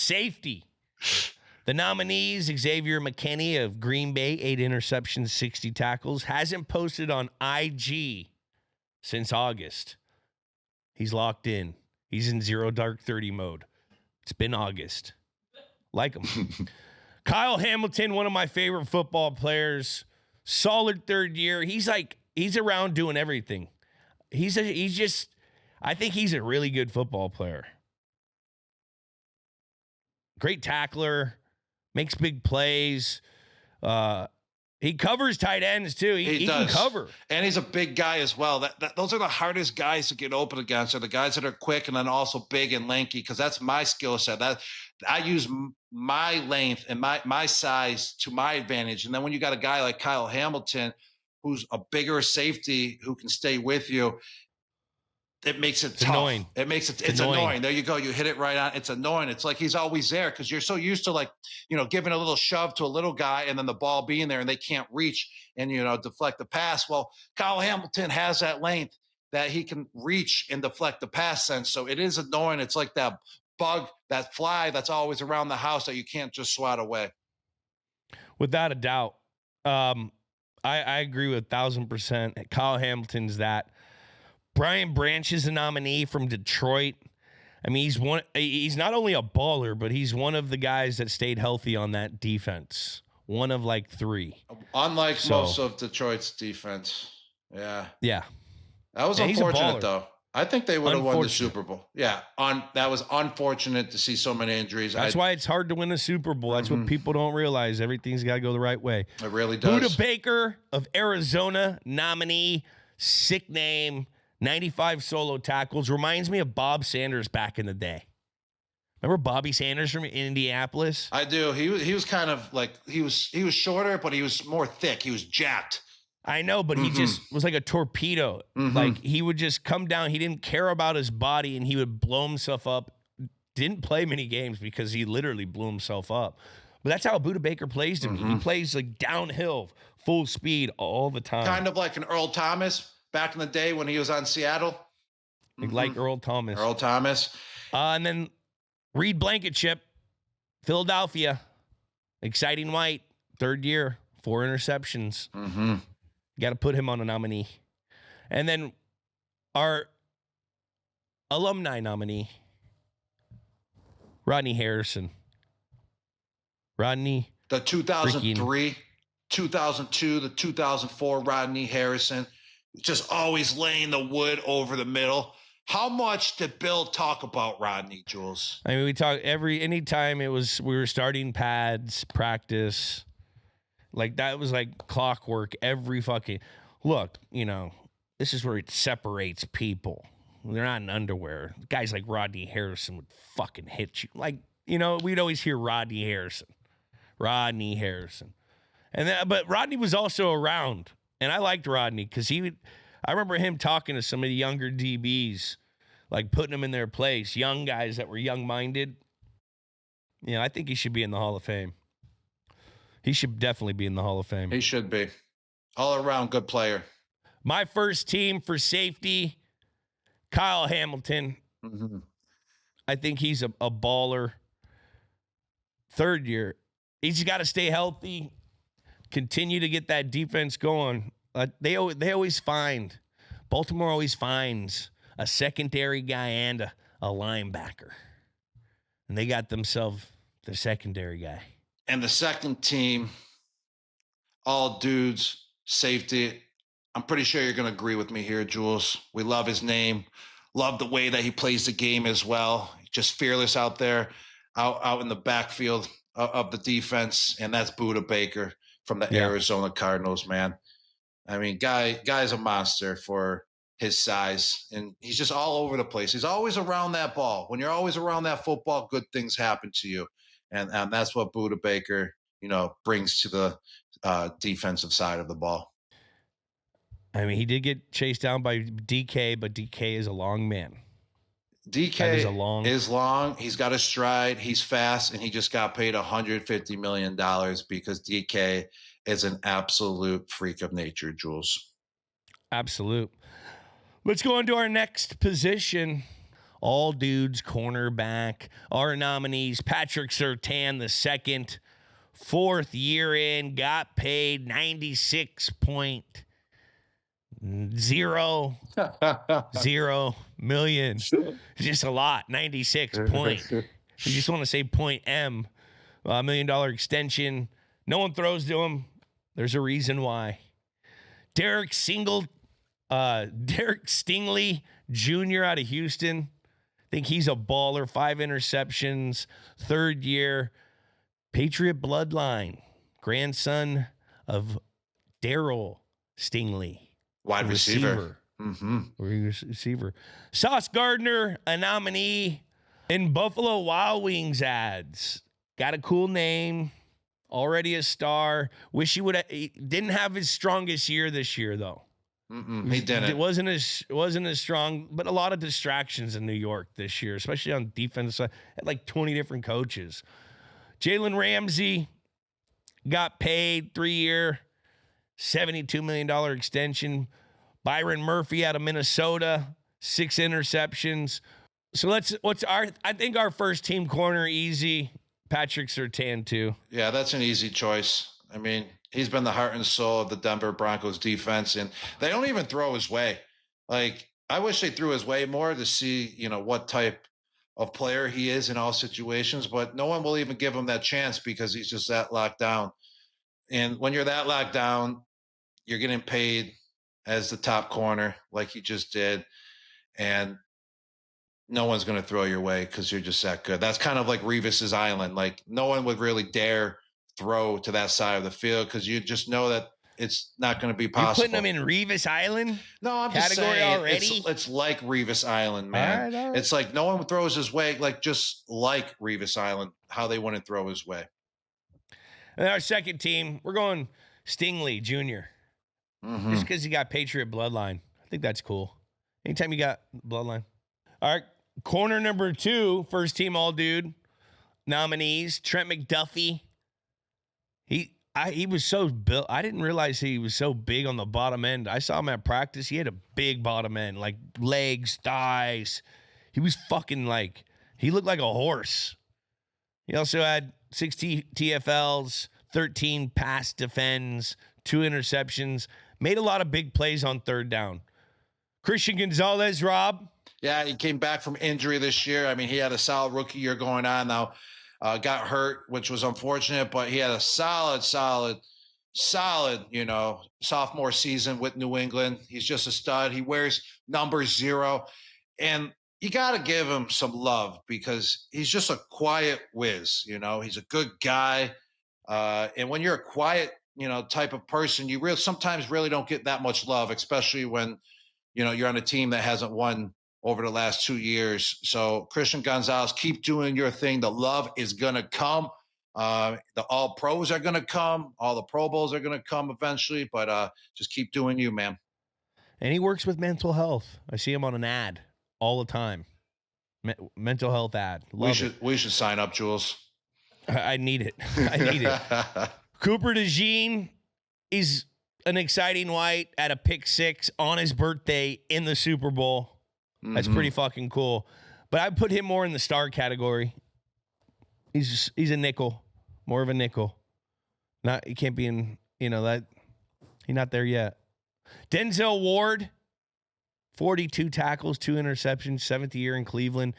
Safety. The nominees, Xavier McKinney of Green Bay, 8 interceptions, 60 tackles. Hasn't posted on IG since August. He's locked in. He's in 0 dark 30 mode. It's been August. Like him. Kyle Hamilton, one of my favorite football players. Solid third year. He's around doing everything. I think he's a really good football player. Great tackler. Makes big plays. He covers tight ends, too. He can cover. And he's a big guy as well. Those are the hardest guys to get open against, are the guys that are quick and then also big and lanky, because that's my skill set. That I use my length and my size to my advantage. And then when you got a guy like Kyle Hamilton, who's a bigger safety who can stay with you, it makes it tough. Annoying. It's annoying. There you go. You hit it right on. It's annoying. It's like he's always there because you're so used to giving a little shove to a little guy and then the ball being there and they can't reach and, deflect the pass. Well, Kyle Hamilton has that length that he can reach and deflect the pass sense. So it is annoying. It's like that bug, that fly that's always around the house that you can't just swat away. Without a doubt. I agree with 1,000%. Kyle Hamilton's that. Brian Branch is a nominee from Detroit. I mean, he's not only a baller, but he's one of the guys that stayed healthy on that defense. One of like 3. Unlike most of Detroit's defense. Yeah. Yeah. That was unfortunate, though. I think they would have won the Super Bowl. Yeah. That was unfortunate to see so many injuries. That's why it's hard to win a Super Bowl. That's what people don't realize. Everything's got to go the right way. It really does. Buda Baker of Arizona, nominee, sick name. 95 solo tackles. Reminds me of Bob Sanders back in the day. Remember Bobby Sanders from Indianapolis? I do. He was kind of like, he was shorter, but he was more thick. He was jacked. I know, but he just was like a torpedo. Like he would just come down. He didn't care about his body and he would blow himself up. Didn't play many games because he literally blew himself up. But that's how Buda Baker plays to me. He plays like downhill, full speed all the time. Kind of like an Earl Thomas. Back in the day when he was on Seattle. Like Earl Thomas. And then Reed Blankenship, Philadelphia. Exciting White, third year, 4 interceptions. Got to put him on a nominee. And then our alumni nominee, Rodney Harrison. The 2003, 2002, the 2004 Rodney Harrison. Just always laying the wood over the middle. How much did Bill talk about Rodney, Jules? I mean, we talk anytime we were starting pads, practice, like that was like clockwork every fucking, look, this is where it separates people. They're not in underwear. Guys like Rodney Harrison would fucking hit you. Like, we'd always hear Rodney Harrison. But Rodney was also around. And I liked Rodney because I remember him talking to some of the younger DBs, like putting them in their place, young guys that were young-minded. I think he should be in the Hall of Fame. He should definitely be in the Hall of Fame. He should be. All-around good player. My first team for safety, Kyle Hamilton. I think he's a baller. Third year. He's got to stay healthy. Continue to get that defense going. They always find, Baltimore always finds a secondary guy and a linebacker. And they got themselves the secondary guy. And the second team, all dudes, safety. I'm pretty sure you're going to agree with me here, Jules. We love his name. Love the way that he plays the game as well. Just fearless out there, out in the backfield of the defense. And that's Buda Baker from the Arizona Cardinals, man. I mean, guy's a monster for his size, and he's just all over the place. He's always around that ball. When you're always around that football, good things happen to you, and that's what Buda Baker, brings to the defensive side of the ball. I mean, he did get chased down by DK, but DK is a long man. DK is long. He's got a stride. He's fast, and he just got paid $150 million because DK is an absolute freak of nature, Jules. Absolute. Let's go on to our next position. all dudes cornerback. Our nominees, Patrick Surtain II, fourth year in, got paid $96.000 million. Just a lot. 96 point. You just want to say point M. $1 million extension. No one throws to him. There's a reason why. Derek Stingley Jr. out of Houston. I think he's a baller. 5 interceptions. Third year. Patriot bloodline. Grandson of Daryl Stingley. Wide receiver. Receiver. Sauce Gardner, a nominee in Buffalo Wild Wings ads. Got a cool name. Already a star. Wish he didn't have his strongest year this year, though. He didn't. It wasn't as strong, but a lot of distractions in New York this year, especially on defense. Had like 20 different coaches. Jalen Ramsey got paid 3-year, $72 million extension. Byron Murphy out of Minnesota, 6 interceptions. So I think our first team corner easy. Patrick Surtain too. Yeah, that's an easy choice. I mean, he's been the heart and soul of the Denver Broncos defense, and they don't even throw his way. Like, I wish they threw his way more to see, what type of player he is in all situations, but no one will even give him that chance because he's just that locked down. And when you're that locked down, you're getting paid as the top corner like he just did, and no one's going to throw your way because you're just that good. That's kind of like Revis's Island. Like, no one would really dare throw to that side of the field because you just know that it's not going to be possible. You're putting them in Revis Island? No, I'm just saying already? It's like Revis Island, man. All right. It's like no one throws his way, like just like Revis Island, how they wouldn't throw his way. And our second team, we're going Stingley Jr. Just because he got Patriot bloodline. I think that's cool. Anytime you got bloodline. All right, corner number 2, first team all dude nominees, Trent McDuffie. He was so built. I didn't realize he was so big on the bottom end. I saw him at practice. He had a big bottom end, like legs, thighs. He was fucking he looked like a horse. He also had 6 TFLs, 13 pass defends, 2 interceptions. Made a lot of big plays on third down. Christian Gonzalez, Rob. Yeah, he came back from injury this year. I mean, he had a solid rookie year going on now. Got hurt, which was unfortunate, but he had a solid, sophomore season with New England. He's just a stud. He wears number 0. And you got to give him some love because he's just a quiet whiz. He's a good guy. And when you're a quiet, type of person, you sometimes really don't get that much love, especially when, you're on a team that hasn't won over the last 2 years. So Christian Gonzalez, keep doing your thing. The love is going to come. The all pros are going to come. All the Pro Bowls are going to come eventually, but just keep doing you, man. And he works with mental health. I see him on an ad all the time. Mental health ad. We should sign up, Jules. I need it. I need it. Cooper DeJean is an exciting white at a pick 6 on his birthday in the Super Bowl. That's pretty fucking cool. But I put him more in the star category. He's a nickel, more of a nickel. He can't be in, that he's not there yet. Denzel Ward, 42 tackles, 2 interceptions, 7th year in Cleveland.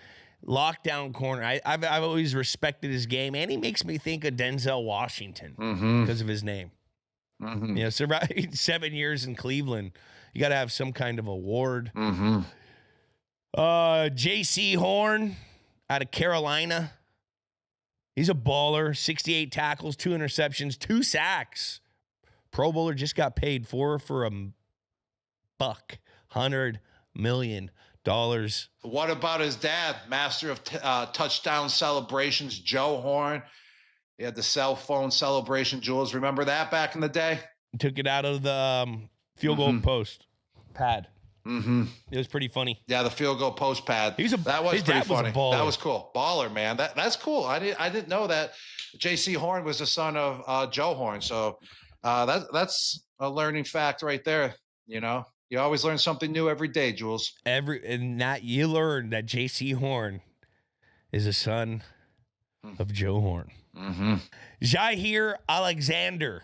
Lockdown corner. I've always respected his game, and he makes me think of Denzel Washington because of his name. Survived 7 years in Cleveland. You got to have some kind of award. J.C. Horn out of Carolina. He's a baller. 68 tackles, 2 interceptions, 2 sacks. Pro Bowler, just got paid for a buck. $100 million. What about his dad, master of touchdown celebrations, Joe Horn? He had the cell phone celebration, Jules. Remember that back in the day? Took it out of the field goal post pad. It was pretty funny. Yeah, the field goal post pad. That was pretty funny. That was cool. Baller, man. That's cool. I didn't know that J.C. Horn was the son of Joe Horn. So that's a learning fact right there. You always learn something new every day, Jules. And that you learn that J.C. Horn is a son of Joe Horn. Mm-hmm. Jair Alexander.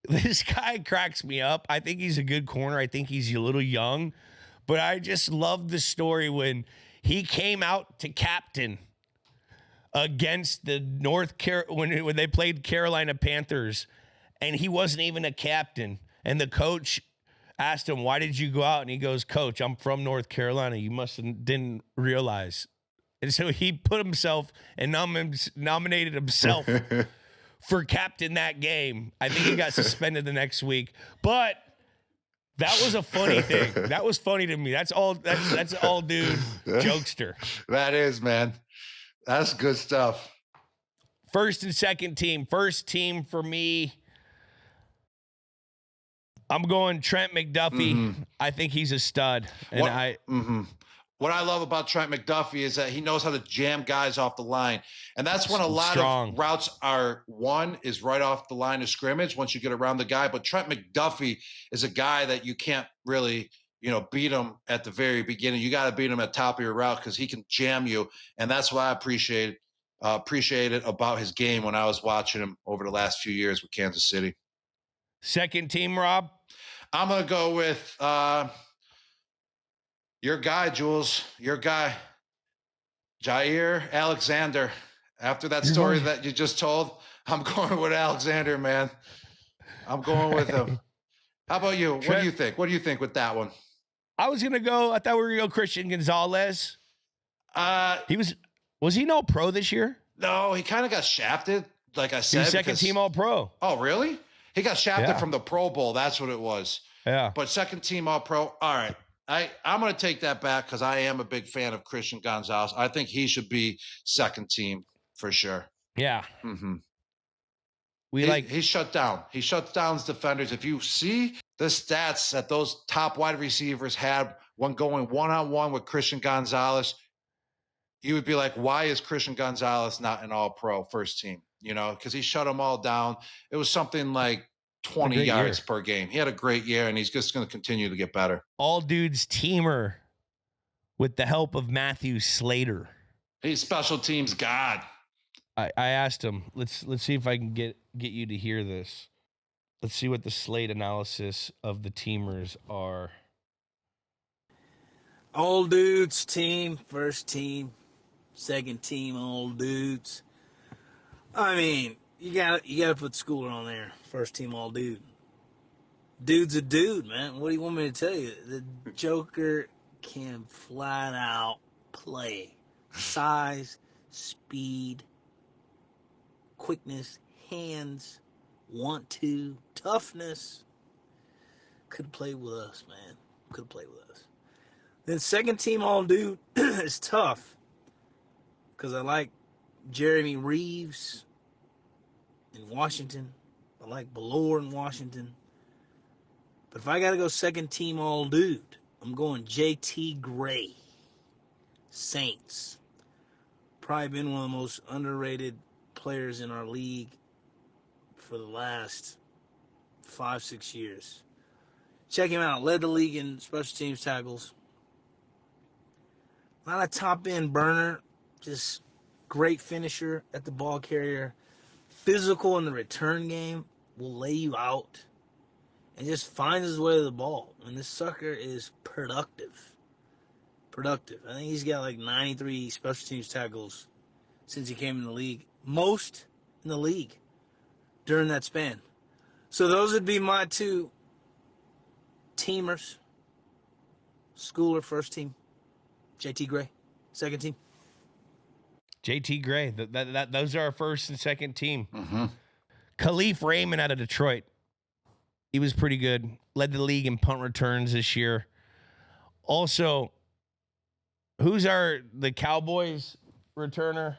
This guy cracks me up. I think he's a good corner. I think he's a little young, but I just love the story when he came out to captain against the when they played Carolina Panthers, and he wasn't even a captain. And the coach asked him, "Why did you go out?" And he goes, "Coach, I'm from North Carolina. You didn't realize." And so he put himself and nominated himself for captain that game. I think he got suspended the next week, but that was a funny thing. That was funny to me. That's all dude jokester. That is, man. That's good stuff. First and second team. First team for me, I'm going Trent McDuffie. Mm-hmm. I think he's a stud. And What I love about Trent McDuffie is that he knows how to jam guys off the line. And that's when a lot of routes are won is right off the line of scrimmage once you get around the guy. But Trent McDuffie is a guy that you can't really, beat him at the very beginning. You got to beat him at top of your route because he can jam you. And that's what I appreciated about his game when I was watching him over the last few years with Kansas City. Second team, Rob? I'm going to go with your guy, Jules. Your guy, Jair Alexander. After that story that you just told, I'm going with Alexander, man. I'm going with him. How about you? What do you think? What do you think with that one? I thought we were going to go Christian Gonzalez. Was he no pro this year? No, he kind of got shafted, like I said. He was second team all pro. Oh, really? He got shafted from the Pro Bowl. That's what it was. Yeah. But second team all pro. All right. I'm going to take that back because I am a big fan of Christian Gonzalez. I think he should be second team for sure. Yeah. Mm-hmm. He shut down. He shuts down his defenders. If you see the stats that those top wide receivers had when going one-on-one with Christian Gonzalez, you would be like, why is Christian Gonzalez not an all-pro first team? Because he shut them all down. It was something like 20 yards per game. He had a great year, and he's just going to continue to get better. All dudes teamer with the help of Matthew Slater. He's special teams god. I asked him, let's see if I can get you to hear this. Let's see what the slate analysis of the teamers are. All dudes team, first team, second team, all dudes. I mean, you gotta put Schooler on there. First team all dude. Dude's a dude, man. What do you want me to tell you? The Joker can flat out play. Size, speed, quickness, hands, want to, toughness. Could play with us, man. Could play with us. Then second team all dude is tough. Because I like Jeremy Reeves in Washington. I like Ballore in Washington. But if I got to go second team all dude, I'm going J.T. Gray. Saints. Probably been one of the most underrated players in our league for the last 5-6 years. Check him out. Led the league in special teams tackles. Not a top end burner. Just great finisher at the ball carrier. Physical in the return game. Will lay you out. And just finds his way to the ball. And this sucker is productive. I think he's got like 93 special teams tackles since he came in the league. Most in the league during that span. So those would be my two teamers. Schooler, first team. JT Gray, second team. JT Gray. Those are our first and second team. Mm-hmm. Khalif Raymond out of Detroit. He was pretty good. Led the league in punt returns this year. Also, who's the Cowboys returner?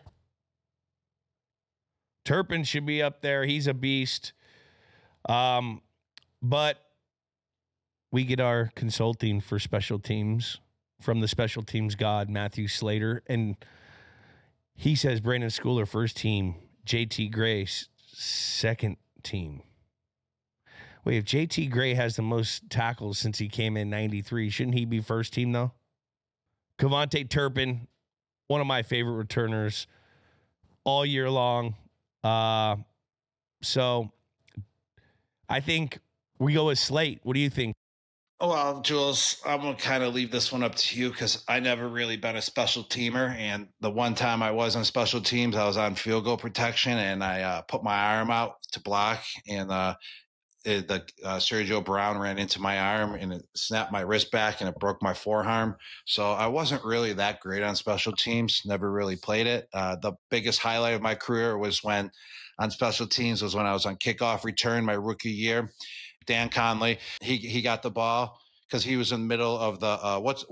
Turpin should be up there. He's a beast. But we get our consulting for special teams from the special teams god, Matthew Slater. And he says Brandon Schooler, first team, JT Gray, second team. Wait, if JT Gray has the most tackles since he came in 93, shouldn't he be first team, though? Kevontae Turpin, one of my favorite returners all year long. So I think we go with Slate. What do you think? Well, Jules, I'm going to kind of leave this one up to you because I never really been a special teamer. And the one time I was on special teams, I was on field goal protection, and I put my arm out to block, and Sergio Brown ran into my arm, and it snapped my wrist back, and it broke my forearm. So I wasn't really that great on special teams, never really played it. The biggest highlight of my career was when I was on kickoff return my rookie year. Dan Conley, he got the ball because he was in the middle of the what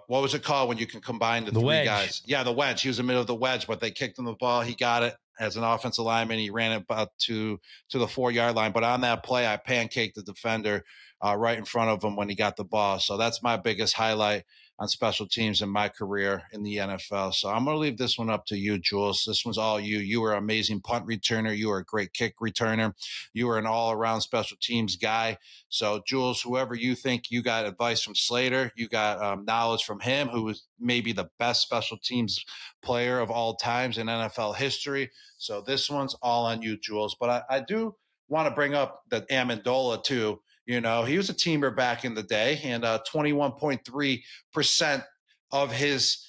was it called when you can combine the three wedge. guys? Yeah, the wedge. He was in the middle of the wedge, but they kicked him the ball. He got it as an offensive lineman. He ran it about to the 4-yard line. But on that play, I pancaked the defender right in front of him when he got the ball. So that's my biggest highlight on special teams in my career in the NFL. So I'm going to leave this one up to you, Jules. This one's all you. You were an amazing punt returner. You were a great kick returner. You were an all-around special teams guy. So, Jules, whoever you think you got advice from Slater, you got knowledge from him, who was maybe the best special teams player of all times in NFL history. So this one's all on you, Jules. But I do want to bring up that Amendola, too. You know, he was a teamer back in the day, and 21.3% of his,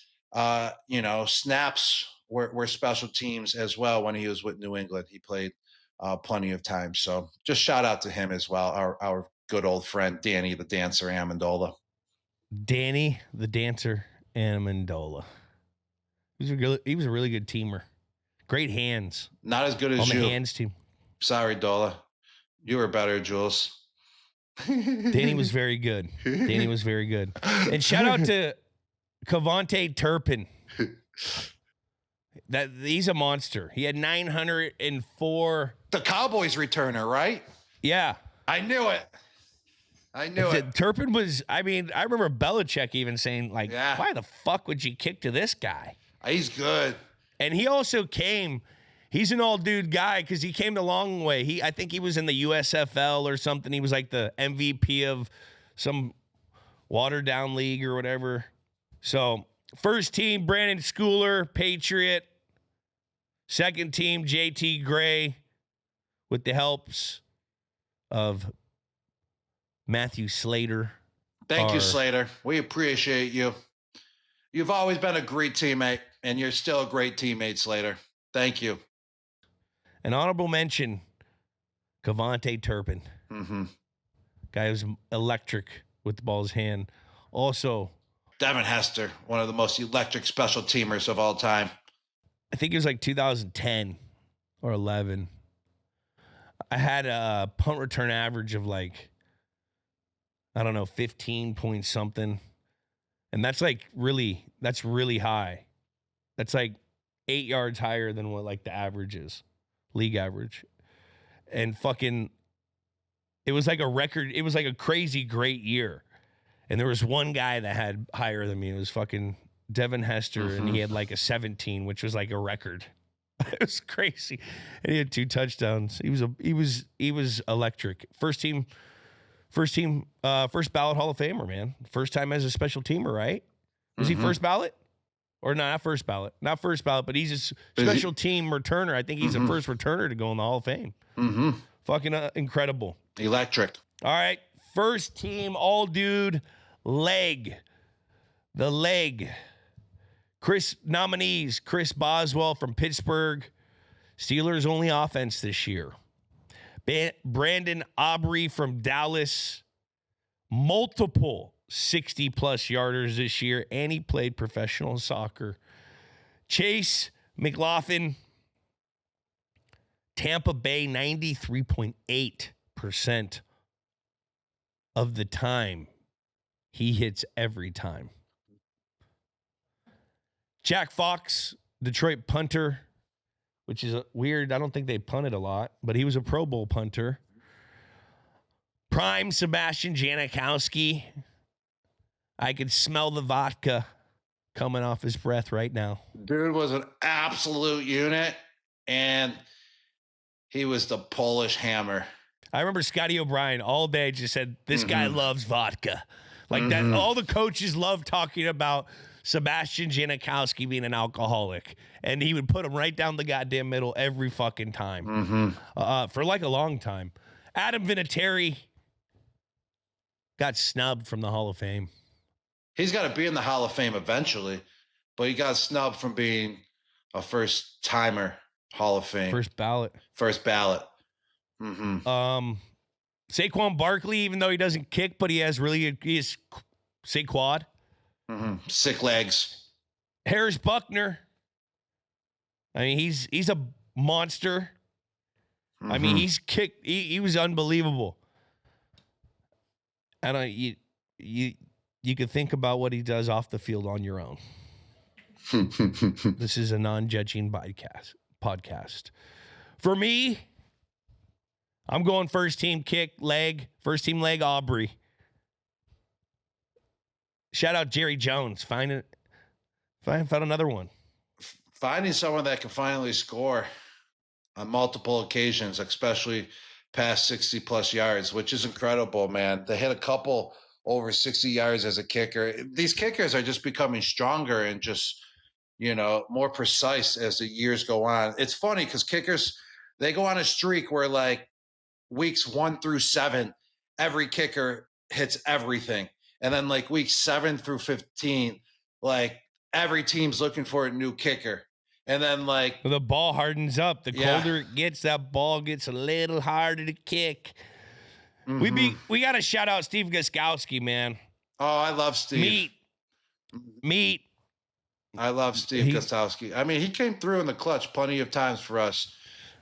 snaps were special teams as well when he was with New England. He played plenty of times. So just shout out to him as well, our good old friend, Danny the Dancer Amendola. Danny the Dancer Amendola. He was a really good teamer. Great hands. Not as good as on you. On the hands team. Sorry, Dola. You were better, Jules. Danny was very good. And shout out to Kevontae Turpin. He's a monster. He had 904. The Cowboys returner, right? Yeah. I knew it. Turpin was, I remember Belichick even saying, why the fuck would you kick to this guy? He's good. And he also he's an all-dude guy because he came the long way. I think he was in the USFL or something. He was like the MVP of some watered-down league or whatever. So, first team, Brandon Schooler, Patriot. Second team, JT Gray, with the helps of Matthew Slater. Thank you, Slater. We appreciate you. You've always been a great teammate, and you're still a great teammate, Slater. Thank you. An honorable mention, Kevontae Turpin. Mm-hmm. Guy who's electric with the ball's hand. Also, Devin Hester, one of the most electric special teamers of all time. I think it was like 2010 or 11. I had a punt return average of 15 point something. And that's really high. That's 8 yards higher than what the average is, league average. And it was like a record. It was like a crazy great year. And there was one guy that had higher than me. It was Devin Hester, mm-hmm. and he had a 17, which was a record. It was crazy. And he had 2 touchdowns. He was electric. First ballot Hall of Famer, man. First time as a special teamer, right? Was he first ballot? Or not first ballot. Not first ballot, but he's a special team returner. I think he's the first returner to go in the Hall of Fame. Mm-hmm. Fucking incredible. Electric. All right. First team, all dude, leg. The leg. Nominees, Chris Boswell from Pittsburgh. Steelers only offense this year. Brandon Aubrey from Dallas. Multiple 60-plus yarders this year, and he played professional soccer. Chase McLaughlin, Tampa Bay, 93.8% of the time. He hits every time. Jack Fox, Detroit punter, which is weird. I don't think they punted a lot, but he was a Pro Bowl punter. Prime Sebastian Janikowski. I could smell the vodka coming off his breath right now. Dude was an absolute unit, and He was the Polish hammer. I remember Scotty O'Brien all day just said, this guy loves vodka. Like that. All the coaches love talking about Sebastian Janikowski being an alcoholic. And he would put him right down the goddamn middle every fucking time. For like a long time. Adam Vinatieri got snubbed from the Hall of Fame. He's got to be in the Hall of Fame eventually, but he got snubbed from being a first-timer Hall of Fame. First ballot. Saquon Barkley, even though he doesn't kick, but he is Saquad. Sick legs. Harris Buckner. I mean, he's a monster. I mean, he's kicked. He was unbelievable. And you could think about what he does off the field on your own. This is a non-judging podcast. For me, I'm going first team leg, Aubrey. Shout out Jerry Jones. Find another one. Finding someone that can finally score on multiple occasions, especially past 60-plus yards, which is incredible, man. They hit a couple over 60 yards as a kicker. These kickers are just becoming stronger and just, more precise as the years go on. It's funny because kickers, they go on a streak where like weeks 1 through 7, every kicker hits everything. And then like weeks 7 through 15, like every team's looking for a new kicker. And then like the ball hardens up. The colder it gets, that ball gets a little harder to kick. We got to shout out Steve Gronkowski, man. Oh, I love Steve. Meat. I love Steve Gronkowski. I mean, he came through in the clutch plenty of times for us.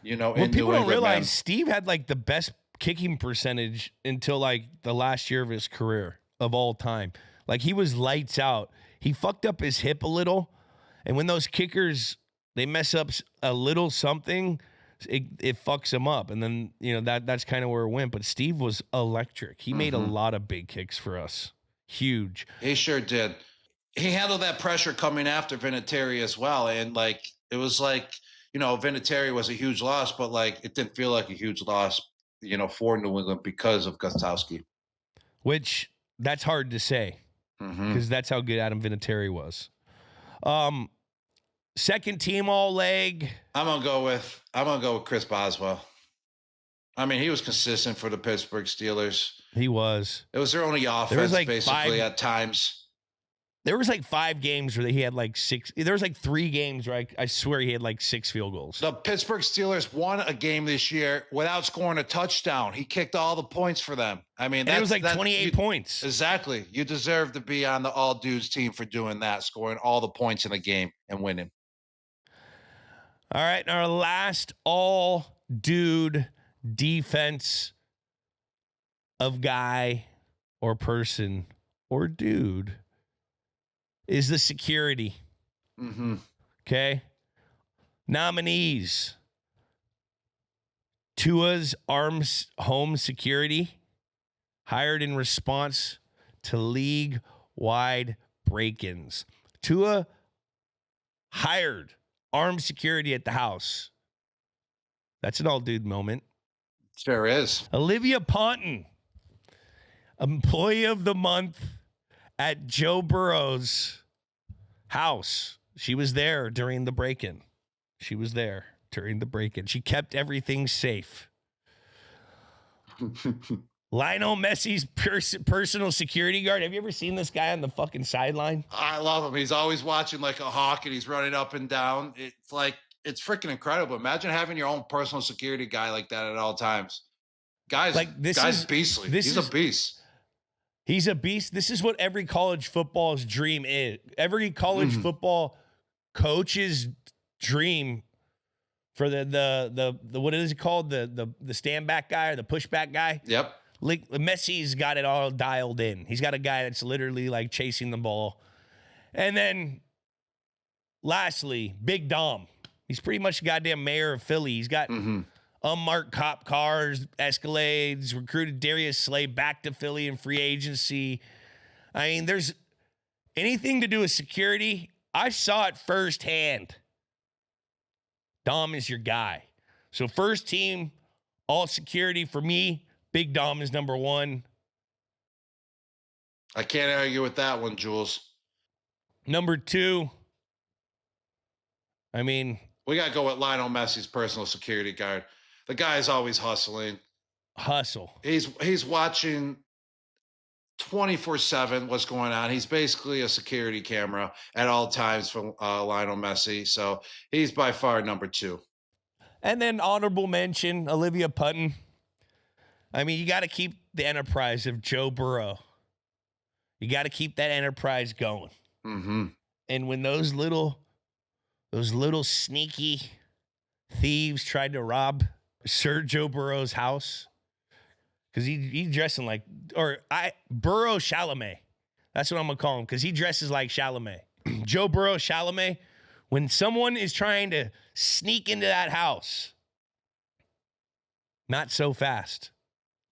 Well, people don't realize Steve had like the best kicking percentage until like the last year of his career of all time. Like he was lights out. He fucked up his hip a little, and when those kickers they mess up a little something, it fucks him up, and then that's kind of where it went. But Steve was electric. He made a lot of big kicks for us. Huge. He sure did. He handled that pressure coming after Vinatieri as well, and like it was like Vinatieri was a huge loss, but like it didn't feel like a huge loss, for New England because of Gronkowski. Which that's hard to say because that's how good Adam Vinatieri was. Second team all leg. I'm gonna go with Chris Boswell. I mean, he was consistent for the Pittsburgh Steelers. He was. It was their only offense, basically, at times. There was like 5 games where he had like 6. There was like 3 games where I swear he had like 6 field goals. The Pittsburgh Steelers won a game this year without scoring a touchdown. He kicked all the points for them. I mean, it was like 28 points. Exactly. You deserve to be on the all dudes team for doing that, scoring all the points in a game and winning. All right, our last all dude defense of guy or person or dude is the security. Okay. Nominees: Tua's arms home security, hired in response to league-wide break-ins. Tua hired armed security at the house. That's an all-dude moment. Sure is. Olivia Ponton, employee of the month at Joe Burrow's house. She was there during the break-in. She kept everything safe. Lionel Messi's personal security guard. Have you ever seen this guy on the fucking sideline? I love him. He's always watching like a hawk, and he's running up and down. It's freaking incredible. Imagine having your own personal security guy like that at all times. Guy's beastly. He's a beast. He's a beast. This is what every college football's dream is. Every college football coach's dream for the what is it called? The stand back guy or the pushback guy? Yep. Like Messi's got it all dialed in. He's got a guy that's literally like chasing the ball. And then lastly, Big Dom. He's pretty much the goddamn mayor of Philly. He's got unmarked cop cars, Escalades, recruited Darius Slay back to Philly in free agency. I mean, there's anything to do with security. I saw it firsthand. Dom is your guy. So first team, all security for me. Big Dom is number one. I can't argue with that one, Jules. Number two, I mean, we got to go with Lionel Messi's personal security guard. The guy is always hustling. Hustle. He's watching 24/7 what's going on. He's basically a security camera at all times for Lionel Messi. So he's by far number two. And then honorable mention, Olivia Putton. I mean, you got to keep the enterprise of Joe Burrow. You got to keep that enterprise going. Mm-hmm. And when those little sneaky thieves tried to rob Sir Joe Burrow's house, because he's dressing like, Burrow Chalamet. That's what I'm going to call him, because he dresses like Chalamet. Joe Burrow Chalamet, when someone is trying to sneak into that house, not so fast.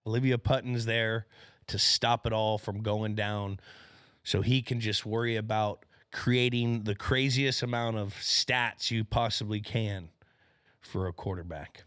Olivia Putton's there to stop it all from going down, so he can just worry about creating the craziest amount of stats you possibly can for a quarterback.